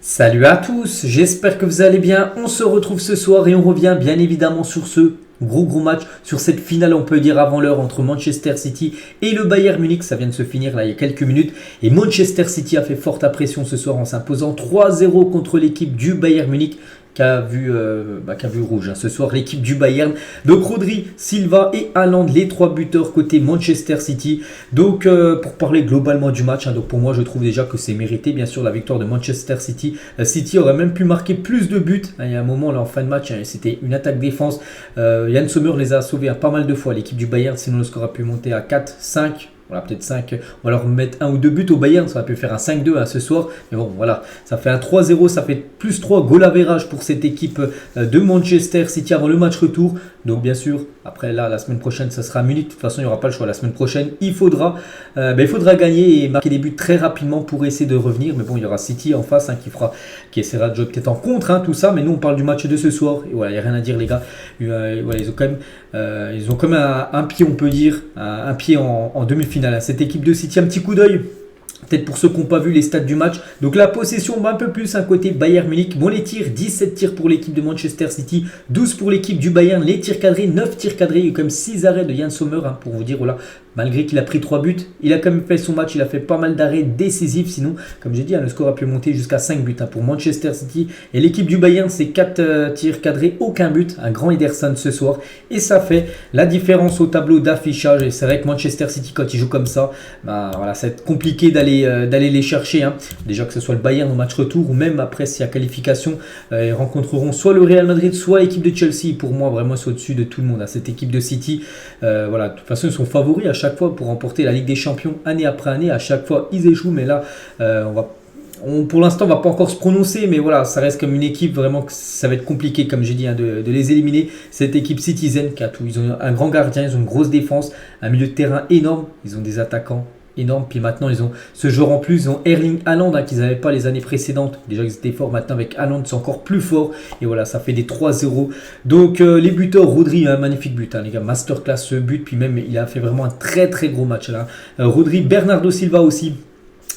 Salut à tous, j'espère que vous allez bien. On se retrouve ce soir et on revient bien évidemment sur ce gros match, sur cette finale on peut dire avant l'heure entre Manchester City et le Bayern Munich. Ça vient de se finir là il y a quelques minutes et Manchester City a fait forte pression ce soir en s'imposant 3-0 contre l'équipe du Bayern Munich qui a vu rouge ce soir, l'équipe du Bayern. Donc Rodri, Silva et Haaland, les trois buteurs côté Manchester City. Donc pour parler globalement du match, donc pour moi je trouve déjà que c'est mérité bien sûr la victoire de Manchester City. City aurait même pu marquer plus de buts. Il y a un moment là en fin de match, c'était une attaque défense. Jan Sommer les a sauvés pas mal de fois l'équipe du Bayern, sinon le score a pu monter à 4, 5. Voilà, peut-être 5, ou alors mettre un ou deux buts au Bayern, ça aurait pu faire un 5-2 ce soir. Mais bon, voilà, ça fait un 3-0, ça fait plus 3 goal average pour cette équipe de Manchester City avant le match retour. Donc bien sûr, après là, la semaine prochaine, ça sera Munich. De toute façon, il n'y aura pas le choix. La semaine prochaine, il faudra gagner et marquer des buts très rapidement pour essayer de revenir. Mais bon, il y aura City en face qui essaiera de jouer peut-être en contre, tout ça. Mais nous, on parle du match de ce soir. Et voilà, il n'y a rien à dire, les gars. Voilà, ils ont quand même un pied, on peut dire, un pied en demi-finale. Cette équipe de City, un petit coup d'œil. Peut-être pour ceux qui n'ont pas vu les stats du match. Donc la possession va un peu plus côté Bayern Munich. Bon, les tirs, 17 tirs pour l'équipe de Manchester City, 12 pour l'équipe du Bayern. Les tirs cadrés, 9 tirs cadrés. Il y a eu quand même 6 arrêts de Jan Sommer pour vous dire, voilà. Malgré qu'il a pris 3 buts, il a quand même fait son match, il a fait pas mal d'arrêts décisifs. Sinon, comme j'ai dit, le score a pu monter jusqu'à 5 buts pour Manchester City. Et l'équipe du Bayern, c'est 4 tirs cadrés, aucun but. Un grand Ederson ce soir. Et ça fait la différence au tableau d'affichage. Et c'est vrai que Manchester City, quand il joue comme ça, voilà, ça va être compliqué d'aller les chercher. Déjà que ce soit le Bayern au match retour ou même après s'il y a qualification, ils rencontreront soit le Real Madrid, soit l'équipe de Chelsea. Pour moi, vraiment, c'est au-dessus de tout le monde. Cette équipe de City, voilà, de toute façon, ils sont favoris à chaque fois pour remporter la Ligue des Champions année après année. À chaque fois, ils échouent. Mais là, pour l'instant, on ne va pas encore se prononcer. Mais voilà, ça reste comme une équipe vraiment que ça va être compliqué, comme j'ai dit, de les éliminer. Cette équipe Citizen qui a tout. Ils ont un grand gardien, ils ont une grosse défense, un milieu de terrain énorme. Ils ont des attaquants énorme. Puis maintenant, ils ont ce joueur en plus. Ils ont Erling Haaland qu'ils n'avaient pas les années précédentes. Déjà, ils étaient forts. Maintenant, avec Haaland, c'est encore plus fort. Et voilà, ça fait des 3-0. Donc, les buteurs, Rodri, un magnifique but. Les gars, masterclass ce but. Puis même, il a fait vraiment un très, très gros match là. Rodri, Bernardo Silva aussi.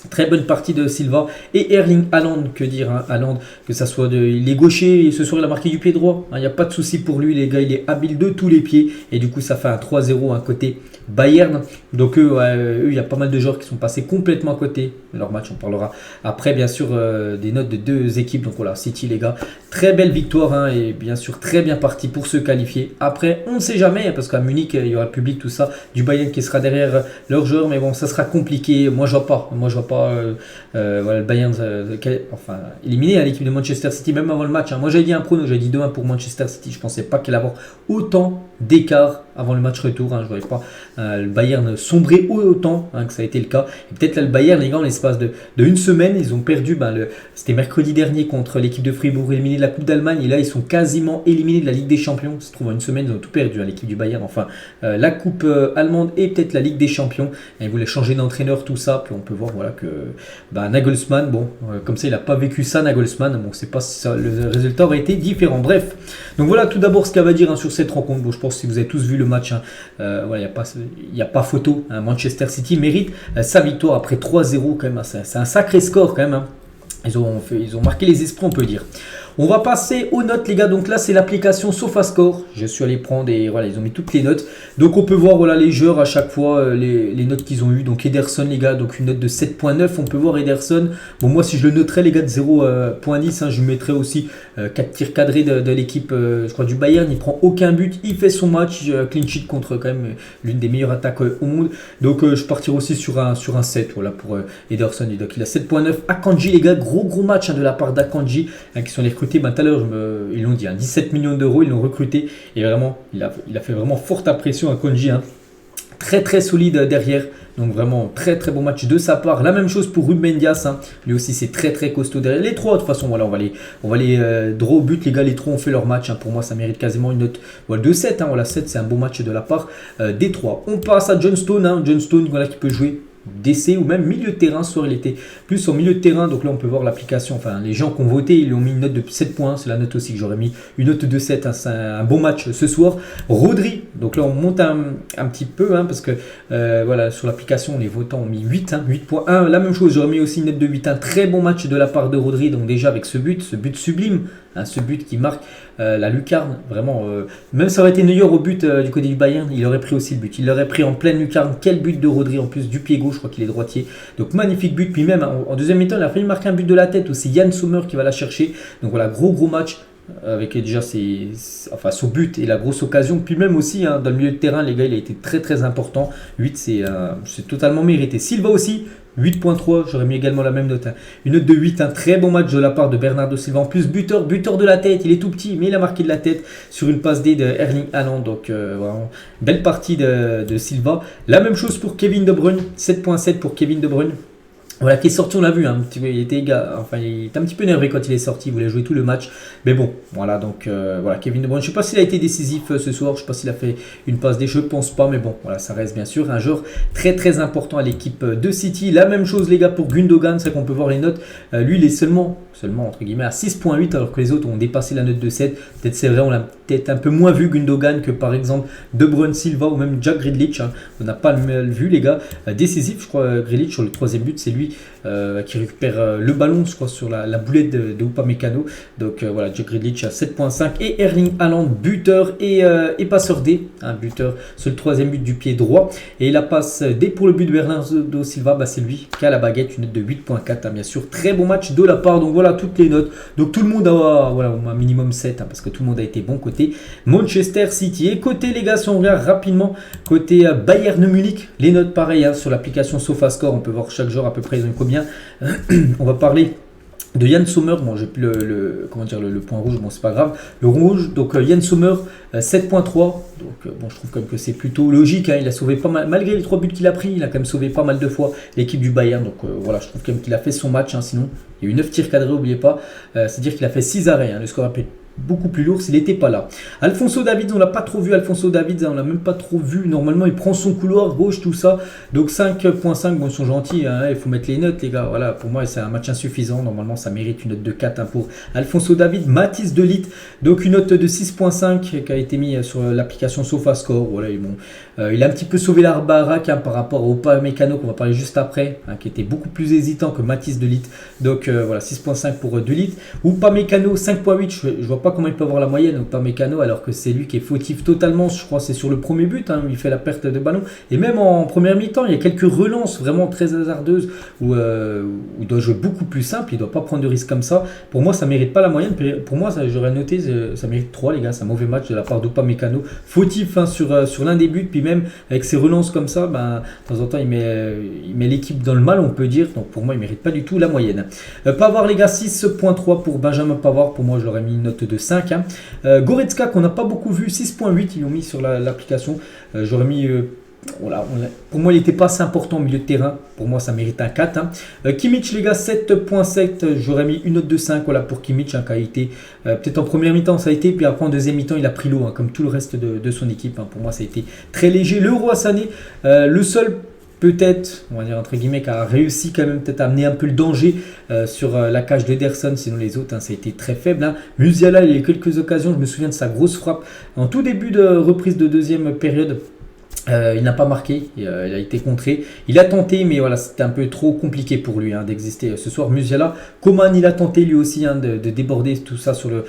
Très bonne partie de Silva et Erling Haaland, que dire, Haaland, que ça soit il est gaucher, ce soir il a marqué du pied droit, il n'y a pas de souci pour lui les gars, il est habile de tous les pieds et du coup ça fait un 3-0 côté Bayern. Donc eux, il y a pas mal de joueurs qui sont passés complètement à côté de leur match, on parlera après bien sûr des notes de deux équipes. Donc voilà, City les gars, très belle victoire et bien sûr très bien parti pour se qualifier. Après on ne sait jamais parce qu'à Munich il y aura le public, tout ça, du Bayern qui sera derrière leurs joueurs, mais bon ça sera compliqué. Moi je vois pas voilà, le Bayern éliminé à l'équipe de Manchester City même avant le match. Moi j'avais dit un prono, j'avais dit 2-1 pour Manchester City. Je pensais pas qu'elle allait avoir autant d'écart avant le match retour. Je ne voyais pas le Bayern sombrer autant que ça a été le cas. Et peut-être là le Bayern les gars, en l'espace de une semaine ils ont perdu, c'était mercredi dernier contre l'équipe de Fribourg éliminé de la Coupe d'Allemagne, et là ils sont quasiment éliminés de la Ligue des Champions. Ça se trouve en une semaine ils ont tout perdu, l'équipe du Bayern, la Coupe allemande et peut-être la Ligue des Champions. Et ils voulaient changer d'entraîneur, tout ça. Puis on peut voir voilà que Nagelsmann, comme ça il n'a pas vécu ça Nagelsmann, bon c'est pas si le résultat aurait été différent. Bref, donc voilà tout d'abord ce qu'il y a à dire sur cette rencontre. Bon, je pense que si vous avez tous vu le match, voilà, il n'y a pas photo. Manchester City mérite sa victoire après 3-0 quand même. C'est un sacré score quand même. Ils ont marqué les esprits, on peut dire. On va passer aux notes les gars. Donc là c'est l'application SofaScore. Je suis allé prendre et voilà, ils ont mis toutes les notes. Donc on peut voir voilà les joueurs à chaque fois, les notes qu'ils ont eu. Donc Ederson les gars, donc une note de 7.9. On peut voir Ederson. Bon moi si je le noterais les gars de 0.10, je lui mettrais aussi 4 tirs cadrés de l'équipe je crois du Bayern. Il prend aucun but, il fait son match, clean sheet contre quand même l'une des meilleures attaques au monde. Donc je partirai aussi sur un 7 voilà, pour Ederson. Donc il a 7.9. Akanji les gars, gros match de la part d'Akanji qui sont les recrutés. Tout à l'heure, ils l'ont dit, 17 millions d'euros, ils l'ont recruté et vraiment, il a fait vraiment forte impression à Akanji. Très très solide derrière, donc vraiment très très bon match de sa part. La même chose pour Ruben Dias, lui aussi c'est très très costaud derrière. Les trois de toute façon, voilà, on va les draw au but les gars, les trois ont fait leur match. Pour moi ça mérite quasiment une note de 7. Voilà, 7 c'est un bon match de la part des trois. On passe à John Stone, John Stone voilà, qui peut jouer d'essai ou même milieu de terrain. Ce soir, il était plus en milieu de terrain. Donc là, on peut voir l'application. Enfin, les gens qui ont voté, ils lui ont mis une note de 7 points. C'est la note aussi que j'aurais mis. Une note de 7. Hein, c'est un bon match ce soir. Rodri. Donc là, on monte un petit peu parce que voilà, sur l'application, les votants ont mis 8. 8.1. La même chose, j'aurais mis aussi une note de 8. Un très bon match de la part de Rodri. Donc déjà, avec ce but sublime. Ce but qui marque la lucarne, vraiment, même ça aurait été Neuer au but du côté du Bayern, il aurait pris aussi le but, il l'aurait pris en pleine lucarne. Quel but de Rodri en plus du pied gauche, je crois qu'il est droitier, donc magnifique but. Puis même en deuxième mi-temps, il a failli marquer un but de la tête, c'est Yann Sommer qui va la chercher. Donc voilà, gros match avec déjà son but et la grosse occasion. Puis même aussi dans le milieu de terrain, les gars, il a été très important. 8, c'est totalement mérité. Silva aussi 8.3, j'aurais mis également la même note. Une note de 8, un très bon match de la part de Bernardo Silva. En plus, buteur de la tête, il est tout petit, mais il a marqué de la tête sur une passe D de Erling Haaland. Donc, vraiment, belle partie de Silva. La même chose pour Kevin De Bruyne, 7.7 pour Kevin De Bruyne. Voilà, qui est sorti, on l'a vu, il était un petit peu énervé quand il est sorti, il voulait jouer tout le match. Mais bon, voilà, donc voilà, Kevin De Bruyne, je ne sais pas s'il a été décisif ce soir, je ne sais pas s'il a fait une passe D, je ne pense pas, mais bon, voilà, ça reste bien sûr un joueur très important à l'équipe de City. La même chose, les gars, pour Gundogan, c'est qu'on peut voir les notes. Lui, il est seulement entre guillemets à 6.8, alors que les autres ont dépassé la note de 7. Peut-être c'est vrai, on l'a peut-être un peu moins vu Gundogan que par exemple De Bruyne, Silva ou même Jack Grealish. On n'a pas mal vu, les gars. Décisif, je crois, Grealish sur le troisième but, c'est lui qui récupère le ballon, je crois, sur la boulette de Upamecano. Donc voilà, Jack Grealish à 7.5 et Erling Haaland, buteur et passeur D, buteur sur le troisième but du pied droit. Et la passe D pour le but de Bernardo Silva, c'est lui qui a la baguette, une note de 8.4. Bien sûr, très bon match de la part. Donc voilà toutes les notes. Donc tout le monde a un minimum 7 parce que tout le monde a été bon côté Manchester City. Et côté les gars, si on regarde rapidement côté Bayern Munich, les notes pareilles sur l'application SofaScore, on peut voir chaque joueur à peu près ils ont combien. On va parler de Yann Sommer. Bon, j'ai plus le point rouge, bon c'est pas grave. Le rouge, donc Yann Sommer 7.3. Donc bon, je trouve quand même que c'est plutôt logique. Il a sauvé pas mal, malgré les 3 buts qu'il a pris, il a quand même sauvé pas mal de fois l'équipe du Bayern. Donc voilà, je trouve quand même qu'il a fait son match. Sinon, il y a eu 9 tirs cadrés, n'oubliez pas. C'est-à-dire qu'il a fait 6 arrêts. Le score a pu être beaucoup plus lourd s'il n'était pas là. Alphonso Davies, on l'a pas trop vu. Alphonso Davies, on l'a même pas trop vu. Normalement, il prend son couloir gauche, tout ça. Donc 5.5, bon, ils sont gentils. Il faut mettre les notes, les gars. Voilà, pour moi, c'est un match insuffisant. Normalement, ça mérite une note de 4 pour Alphonso Davies. Mathis de Ligt, donc une note de 6.5 qui a été mise sur l'application SofaScore. Voilà, il a un petit peu sauvé la baraque par rapport au Upamecano qu'on va parler juste après, qui était beaucoup plus hésitant que Mathis de Ligt. Donc voilà, 6.5 pour de Ligt. Upamecano 5.8, je vois pas comment il peut avoir la moyenne Upamecano alors que c'est lui qui est fautif totalement. Je crois que c'est sur le premier but où il fait la perte de ballon. Et même en première mi-temps, il y a quelques relances vraiment très hasardeuses où il doit jouer beaucoup plus simple. Il ne doit pas prendre de risques comme ça. Pour moi, ça ne mérite pas la moyenne. Pour moi, j'aurais noté, ça mérite 3, les gars. C'est un mauvais match de la part d'Upamecano. Fautif sur l'un des buts. Puis même avec ses relances comme ça, de temps en temps, il met l'équipe dans le mal, on peut dire. Donc pour moi, il ne mérite pas du tout la moyenne. Pavard, les gars, 6.3 pour Benjamin Pavard. Pour moi, je l'aurais mis une note de 5. Goretzka, qu'on n'a pas beaucoup vu, 6.8. Ils l'ont mis sur l'application. J'aurais mis... Voilà, pour moi, il n'était pas assez important au milieu de terrain. Pour moi, ça mérite un 4. Kimmich, les gars, 7.7. J'aurais mis une note de 5 pour Kimmich, qui a été peut-être en première mi-temps, ça a été. Puis après, en deuxième mi-temps, il a pris l'eau, comme tout le reste de son équipe. Pour moi, ça a été très léger. Leroy Sané, le seul peut-être, on va dire entre guillemets, qui a réussi quand même peut-être à amener un peu le danger sur la cage d'Ederson. Sinon, les autres, ça a été très faible. Musiala, il y a eu quelques occasions. Je me souviens de sa grosse frappe en tout début de reprise de deuxième période. Il n'a pas marqué, il a été contré. Il a tenté, mais voilà, c'était un peu trop compliqué pour lui d'exister ce soir. Musiala, Coman, il a tenté lui aussi de déborder tout ça sur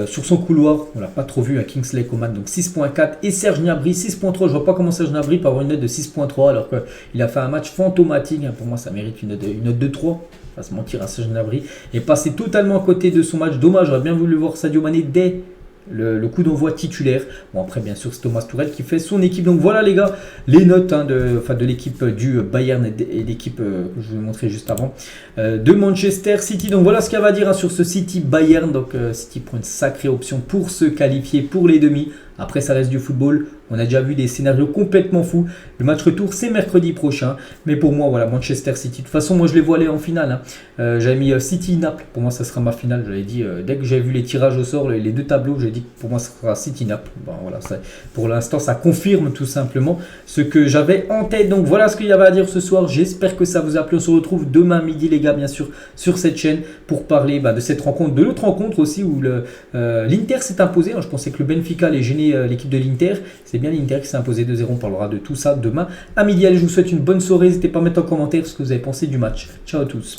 son couloir. On l'a pas trop vu à Kingsley Coman, donc 6.4. Et Serge Gnabry, 6.3. Je vois pas comment Serge Gnabry peut avoir une note de 6.3 alors qu'il a fait un match fantomatique. Pour moi, ça mérite une note de 3. Pas se mentir à Serge Gnabry. Et passer totalement à côté de son match. Dommage, j'aurais bien voulu voir Sadio Mané dès le coup d'envoi titulaire. Bon, après, bien sûr, c'est Thomas Tuchel qui fait son équipe. Donc voilà, les gars, les notes de l'équipe du Bayern et l'équipe que je vous ai montré juste avant de Manchester City. Donc voilà ce qu'il y a à dire sur ce City Bayern. Donc City prend une sacrée option pour se qualifier pour les demi. Après, ça reste du football. On a déjà vu des scénarios complètement fous. Le match retour, c'est mercredi prochain. Mais pour moi, voilà, Manchester City. De toute façon, moi, je les vois aller en finale. J'avais mis City-Naples. Pour moi, ça sera ma finale. J'avais dit, dès que j'ai vu les tirages au sort, les deux tableaux, j'ai dit que pour moi, ça sera City-Naples. Bon, voilà, pour l'instant, ça confirme tout simplement ce que j'avais en tête. Donc, voilà ce qu'il y avait à dire ce soir. J'espère que ça vous a plu. On se retrouve demain midi, les gars, bien sûr, sur cette chaîne pour parler de cette rencontre, de l'autre rencontre aussi où l'Inter s'est imposé. Je pensais que le Benfica allait gêner l'équipe de l'Inter. C'est bien l'Inter qui s'est imposé 2-0. On parlera de tout ça demain à midi. Allez, je vous souhaite une bonne soirée. N'hésitez pas à mettre en commentaire ce que vous avez pensé du match. Ciao à tous.